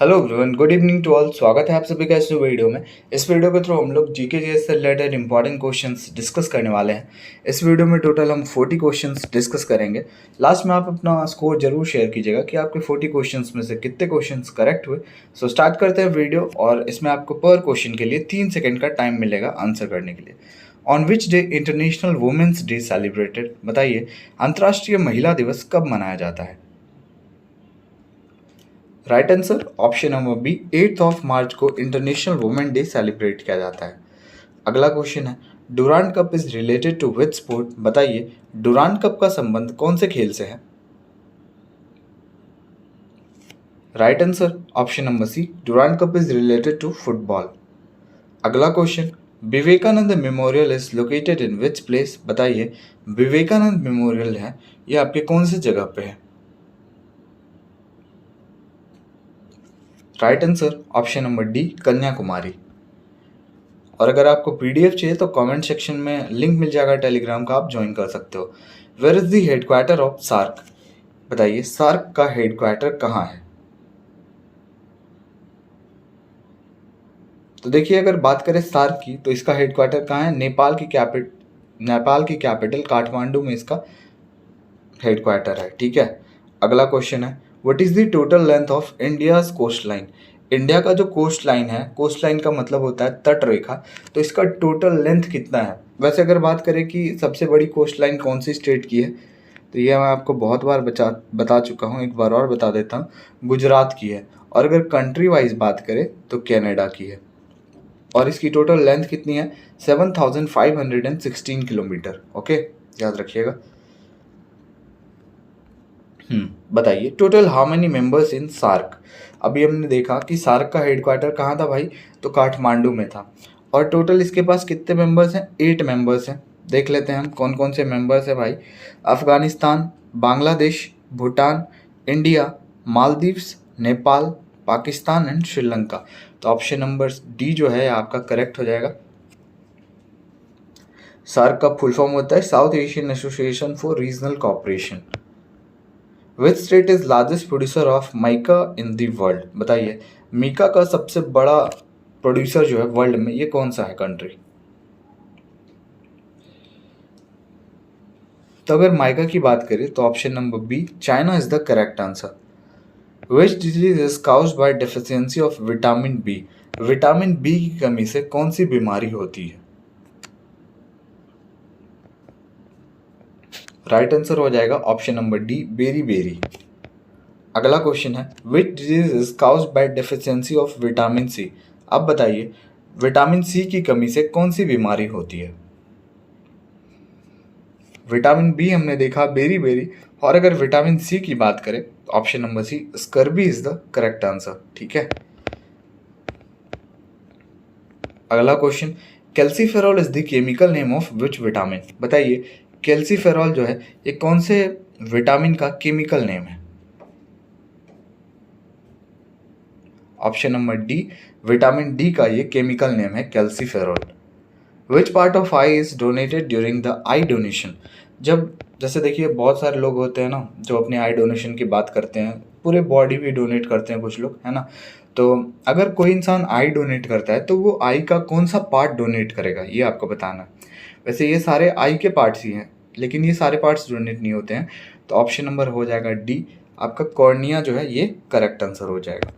Hello everyone, good evening to all. स्वागत है आप सभी का इस वीडियो में। इस वीडियो के थ्रू हम लोग जीके जीएस से रिलेटेड इंपॉर्टेंट क्वेश्चंस डिस्कस करने वाले हैं। इस वीडियो में टोटल हम 40 क्वेश्चंस डिस्कस करेंगे। लास्ट में आप अपना स्कोर जरूर शेयर कीजिएगा कि आपके 40 क्वेश्चंस में से कितने क्वेश्चंस करेक्ट हुए। सो स्टार्ट करते हैं वीडियो, और इसमें आपको पर क्वेश्चन के लिए 3 सेकेंड का टाइम मिलेगा आंसर करने के लिए। On which day international women's day celebrated? बताइए, अंतर्राष्ट्रीय महिला दिवस कब मनाया जाता है? Right answer option number B, 8 March को इंटरनेशनल वुमेन डे सेलिब्रेट किया जाता है। अगला क्वेश्चन है, Durand Cup is related to which sport? बताइए, डुरांड कप का संबंध कौन से खेल से है? Right answer option number C, Durand Cup is related to football. अगला question, Vivekananda memorial is located in which place? बताइए, विवेकानंद मेमोरियल है ये आपके कौन सी जगह पे है? Right answer option number D, Kanyakumari. और अगर आपको पीडीएफ चाहिए तो कमेंट सेक्शन में लिंक मिल जाएगा टेलीग्राम का, आप ज्वाइन कर सकते हो। Where is the headquarter of SAARC? बताइए, सार्क का हेडक्वार्टर कहाँ है? तो देखिए, अगर बात करें सार्क की तो इसका हेडक्वार्टर कहाँ है? नेपाल की कैपिटल काठमांडू में इसका हेडक्वार्टर है। ठीक है। अगला क्वेश्चन है, what is the total length of India's coast line? India का जो कोस्ट लाइन है, कोस्ट लाइन का मतलब होता है तट रेखा, तो इसका टोटल लेंथ कितना है? वैसे अगर बात करें कि सबसे बड़ी कोस्ट लाइन कौन सी स्टेट की है, तो ये मैं आपको बहुत बार बता चुका हूँ, एक बार और बता देता हूँ, गुजरात की है। और अगर कंट्री वाइज बात करें तो कनाडा की है। और इसकी टोटल लेंथ कितनी है? 7516 किलोमीटर। ओके, याद रखिएगा। बताइए, total how many members in SAARC? अभी हमने देखा कि सार्क का हेडक्वार्टर कहाँ था भाई, तो काठमांडू में था। और टोटल इसके पास कितने मेंबर्स हैं? 8 मेंबर्स हैं। देख लेते हैं हम कौन कौन से मेंबर्स हैं भाई। Afghanistan, Bangladesh, Bhutan, India, Maldives, Nepal, Pakistan and Sri Lanka. तो ऑप्शन नंबर डी जो है आपका करेक्ट हो जाएगा। सार्क का फुल फॉर्म होता है south Asian association for regional cooperation. Which state is largest producer of mica in the world? बताइए, मीका का सबसे बड़ा प्रोड्यूसर जो है वर्ल्ड में, ये कौन सा है कंट्री? तो अगर माइका की बात करें तो option number B, China is the correct answer. Which disease is caused by deficiency of vitamin B? Vitamin B की कमी से कौन सी बीमारी होती है? राइट आंसर हो जाएगा option number D, beriberi. अगला क्वेश्चन है, which disease is caused by deficiency of vitamin C? अब बताइए, विटामिन सी की कमी से कौन सी बीमारी होती है? विटामिन बी हमने देखा, बेरी बेरी। और अगर विटामिन सी की बात करें तो option number C, scurvy is the correct answer. ठीक है। अगला question, calciferol is the chemical name of which vitamin? बताइए, कैल्सीफेरॉल जो है ये कौन से विटामिन का केमिकल नेम है? Option number D, vitamin D का ये केमिकल नेम है calciferol. Which part of eye is donated during the eye donation? जब जैसे देखिए, बहुत सारे लोग होते हैं ना जो अपने आई डोनेशन की बात करते हैं, पूरे बॉडी भी डोनेट करते हैं कुछ लोग, है ना। तो अगर कोई इंसान आई डोनेट करता है तो वो आई का कौन सा पार्ट डोनेट करेगा, ये आपको बताना है। वैसे ये सारे आई के पार्ट्स ही हैं, लेकिन ये सारे पार्ट्स डोनेट नहीं होते हैं। तो ऑप्शन नंबर हो जाएगा डी, आपका कॉर्निया जो है ये करेक्ट आंसर हो जाएगा।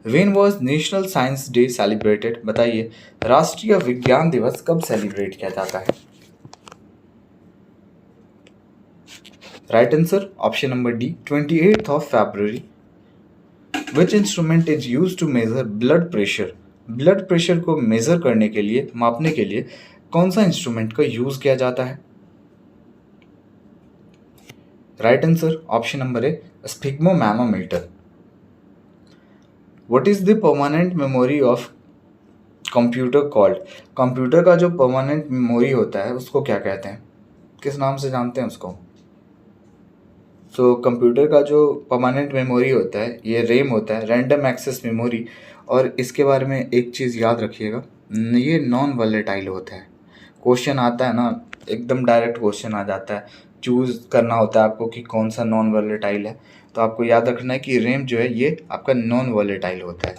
When was national science day celebrated? बताइए, राष्ट्रीय विज्ञान दिवस कब सेलिब्रेट किया जाता है? Right answer option number D, 28 फरवरी। Which instrument is use to measure blood pressure? Blood pressure को मेजर करने के लिए, मापने के लिए कौन सा इंस्ट्रूमेंट का यूज किया जाता है? Right answer option number A, sphygmomanometer. What is the permanent memory of computer called? Computer का जो परमानेंट मेमोरी होता है उसको क्या कहते हैं, किस नाम से जानते हैं उसको? कंप्यूटर का जो परमानेंट मेमोरी होता है ये रैम होता है, रैंडम एक्सेस मेमोरी। और इसके बारे में एक चीज़ याद रखिएगा, ये नॉन वॉलेटाइल होता है। क्वेश्चन आता है ना, एकदम डायरेक्ट क्वेश्चन आ जाता है, चूज़ करना होता है आपको कि कौन सा नॉन वॉलेटाइल है। तो आपको याद रखना है कि रेम जो है ये आपका नॉन वॉलेटाइल होता है।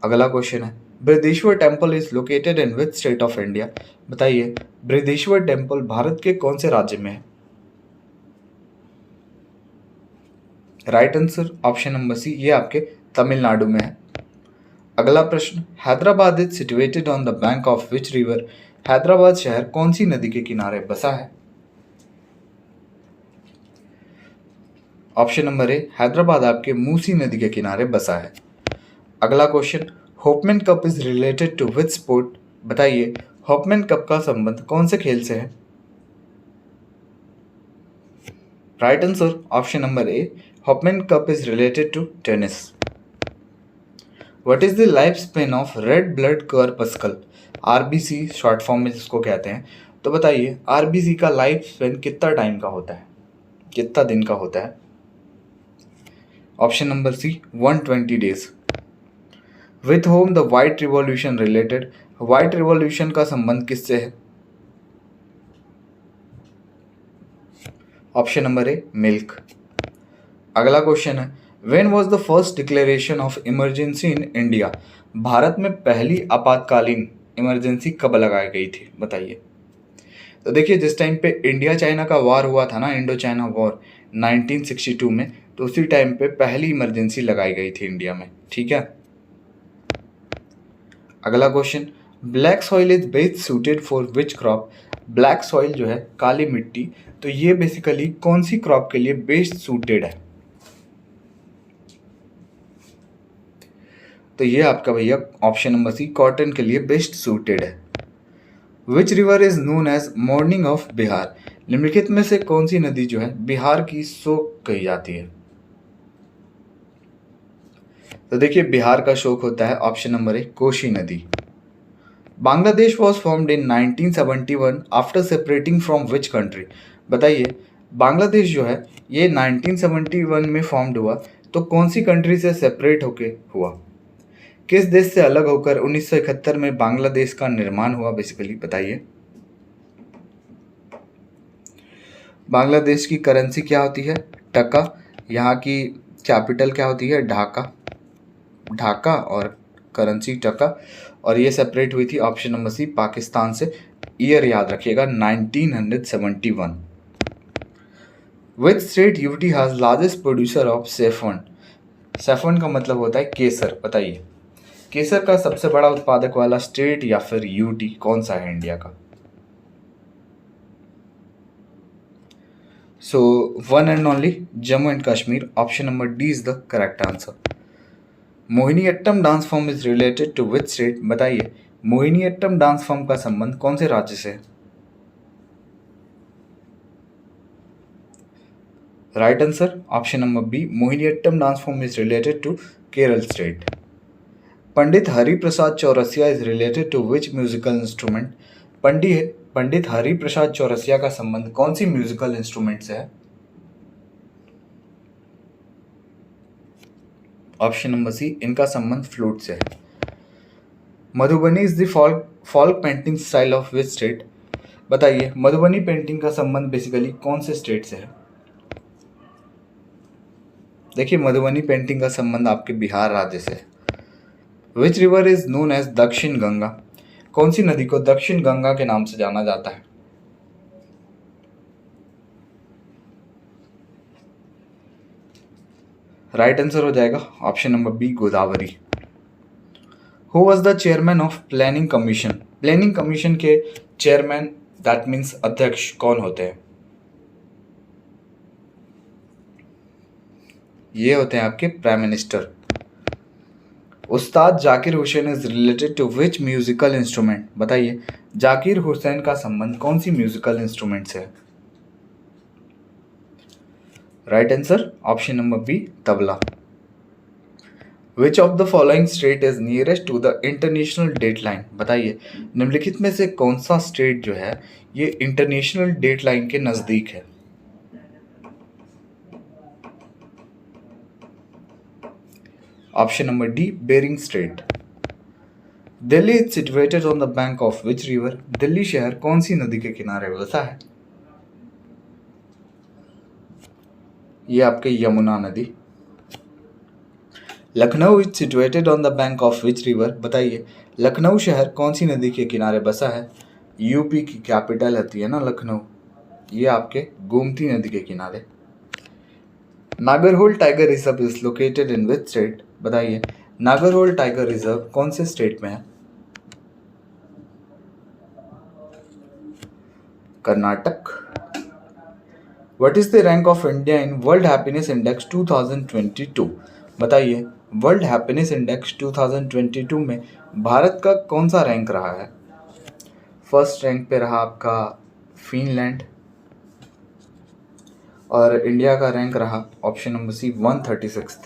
अगला क्वेश्चन है, Brihadeeswara temple is located in which state of India? बताइए, बृहदीश्वर टेम्पल भारत के कौन से राज्य में है? राइट आंसर ऑप्शन नंबर सी, ये आपके तमिलनाडु में है। अगला प्रश्न, Hyderabad is situated on the bank of which river? Hyderabad शहर कौन सी नदी के किनारे बसा है? ऑप्शन नंबर ए, हैदराबाद आपके मूसी नदी के किनारे बसा है। अगला question, Hopman cup is related to which sport? बताइए, होपमैन कप का संबंध कौन से खेल से है? Right answer option number A, Hopman cup is related to tennis. What is the life span of red blood corpuscle? RBC short form में जिसको कहते हैं। तो बताइए, आरबीसी का लाइफ स्पेन कितना टाइम का होता है, कितना दिन का होता है? Option number C, 120 days. With whom the white revolution related? White revolution का संबंध किससे है? Option number A, milk. अगला क्वेश्चन है, when was the first declaration of emergency in India? Bharat में पहली आपातकालीन इमरजेंसी कब लगाई गई थी? बताइए। तो देखिए, जिस टाइम पे इंडिया चाइना का वार हुआ था ना, इंडो चाइना वॉर 1962 में, तो उसी टाइम पे पहली इमरजेंसी लगाई गई थी इंडिया में। ठीक है। अगला question, black soil is best suited for which crop? Black soil जो है, काली मिट्टी, तो ये बेसिकली कौन सी क्रॉप के लिए बेस्ट सूटेड है? तो ये आपका भैया ऑप्शन नंबर सी, कॉटन के लिए बेस्ट सूटेड है। Which river is known as mourning of Bihar? निम्नलिखित में से कौन सी नदी जो है बिहार की शोक कही जाती है? तो देखिए, बिहार का शोक होता है ऑप्शन नंबर ए, कोशी नदी। Bangladesh was formed in 1971 after separating from which country? बताइए, बांग्लादेश जो है ये 1971 में फॉर्म्ड हुआ, तो कौन सी कंट्री से सेपरेट होके हुआ? किस देश से अलग होकर 1971 में बांग्लादेश का निर्माण हुआ बेसिकली? बताइए। बांग्लादेश की करेंसी क्या होती है? टका। यहाँ की कैपिटल क्या होती है? ढाका। ढाका और करेंसी टका। और ये सेपरेट हुई थी ऑप्शन नंबर सी, पाकिस्तान से। ईयर याद रखिएगा 1971। Which state UT has largest producer of saffron? Saffron का मतलब होता है केसर। बताइए, केसर का सबसे बड़ा उत्पादक वाला स्टेट या फिर यूटी कौन सा है इंडिया का? So one and only Jammu and Kashmir. Option number D is the correct answer. Mohiniyattam dance form is related to which state? बताइए, मोहिनीअट्टम डांस फॉर्म का संबंध कौन से राज्य से है? Right answer option number B, Mohiniyattam dance form is related to Kerala state. Pandit Hariprasad Chaurasia is related to which musical instrument? Pandit Hariprasad Chaurasia का संबंध कौन सी म्यूजिकल इंस्ट्रूमेंट से है? ऑप्शन नंबर सी, इनका संबंध फ्लूट से है। Madhubani is the folk painting style of which state? बताइए, मधुबनी पेंटिंग का संबंध बेसिकली कौन से स्टेट से है? देखिए, मधुबनी पेंटिंग का संबंध आपके बिहार राज्य से है। Which river is known as Dakshin Ganga? कौन सी नदी को दक्षिण गंगा के नाम से जाना जाता है? राइट आंसर हो जाएगा option number B, Godavari. Who was the chairman of planning commission? Planning commission के चेयरमैन, दैट मीन्स अध्यक्ष, कौन होते हैं? ये होते हैं आपके prime minister. Ustad Zakir Hussain is related to which musical instrument? बताइए, जाकिर हुसैन का संबंध कौन सी म्यूजिकल इंस्ट्रूमेंट से है? Right answer option number B, tabla. Which of the following state is nearest to the international date line? बताइए, निम्नलिखित में से कौन सा स्टेट जो है ये इंटरनेशनल डेट लाइन के नज़दीक है? Option number D, Bering strait. Delhi is situated on the bank of which river? Delhi शहर कौन सी नदी के किनारे बसा है? ये आपके यमुना नदी। Lucknow is situated on the bank of which river, बताइए लखनऊ शहर कौन सी नदी के किनारे बसा है? यूपी की कैपिटल होती है ना लखनऊ, ये आपके गोमती नदी के किनारे। Nagarhole tiger reserve is located in which state, बताइए नागरहोल टाइगर रिजर्व कौन से स्टेट में है? Karnataka. What is the rank of India in world happiness index 2022, बताइए वर्ल्ड हैप्पीनेस इंडेक्स 2022 में भारत का कौन सा रैंक रहा है? फर्स्ट रैंक पे रहा आपका फिनलैंड, और इंडिया का रैंक रहा option number C 136।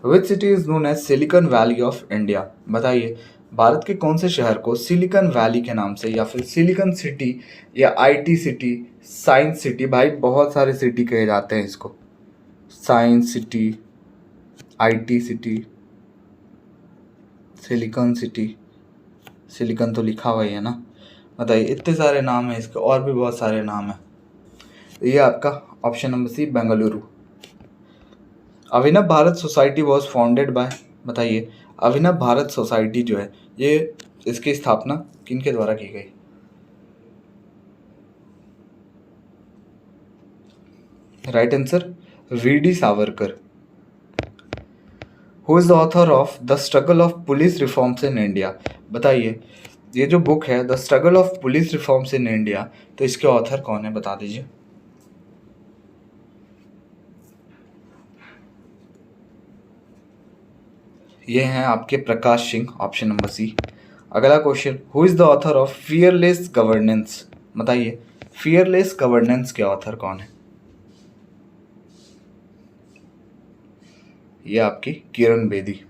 Which city is known as Silicon Valley of India, बताइए भारत के कौन से शहर को सिलिकॉन वैली के नाम से या फिर सिलिकॉन सिटी या आईटी सिटी, साइंस सिटी, भाई बहुत सारे सिटी कहे जाते हैं इसको, science city, IT city, silicon city, silicon तो लिखा हुआ ही है ना, बताइए इतने सारे नाम हैं इसके, और भी बहुत सारे नाम हैं। ये आपका option number C Bengaluru. Abhinav Bharat society was founded by, बताइए अभिनव भारत सोसाइटी जो है ये इसकी स्थापना किनके द्वारा की गई? Right answer VD Savarkar. Who is the author of the struggle of police reforms in India, बताइए ये जो बुक है the struggle of police reforms in India, तो इसके ऑथर कौन है बता दीजिए? ये हैं आपके प्रकाश सिंह, ऑप्शन नंबर सी। अगला question, who is the author of fearless governance, बताइए फियरलेस गवर्नेंस के ऑथर कौन है? ये आपकी किरण बेदी।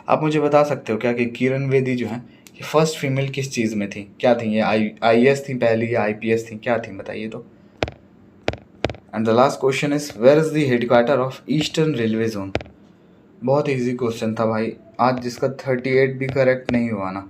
आप मुझे बता सकते हो क्या कि किरण बेदी जो है ये फर्स्ट फीमेल किस चीज़ में थी? क्या थी ये? आईएएस थी पहली या आईपीएस थी, क्या थी बताइए तो। And the last question is where is the headquarter of eastern railway zone? बहुत इजी क्वेश्चन था भाई, आज जिसका 38 भी करेक्ट नहीं हुआ ना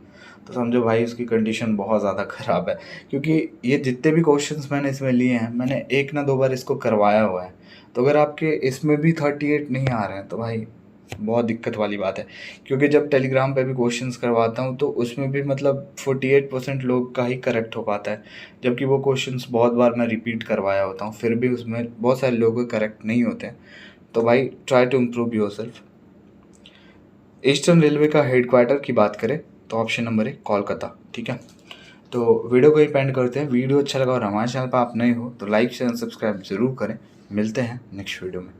तो समझो भाई उसकी कंडीशन बहुत ज़्यादा ख़राब है, क्योंकि ये जितने भी क्वेश्चंस मैंने इसमें लिए हैं मैंने एक ना दो बार इसको करवाया हुआ है, तो अगर आपके इसमें भी 38 नहीं आ रहे हैं तो भाई बहुत दिक्कत वाली बात है। क्योंकि जब टेलीग्राम पे भी क्वेश्चंस करवाता हूँ तो उसमें भी मतलब 48% लोग का ही करेक्ट हो पाता है, जबकि वो क्वेश्चंस बहुत बार मैं रिपीट करवाया होता हूँ, फिर भी उसमें बहुत सारे लोगों के करेक्ट नहीं होते हैं। तो भाई try to improve yourself. Eastern railway का हेडक्वार्टर की बात करें तो ऑप्शन नंबर 1 कोलकाता, ठीक है। तो वीडियो को ही पेंड करते हैं। वीडियो अच्छा लगा और हमारे चैनल पर आप नए हो तो लाइक शेयर सब्सक्राइब जरूर करें। मिलते हैं नेक्स्ट वीडियो में।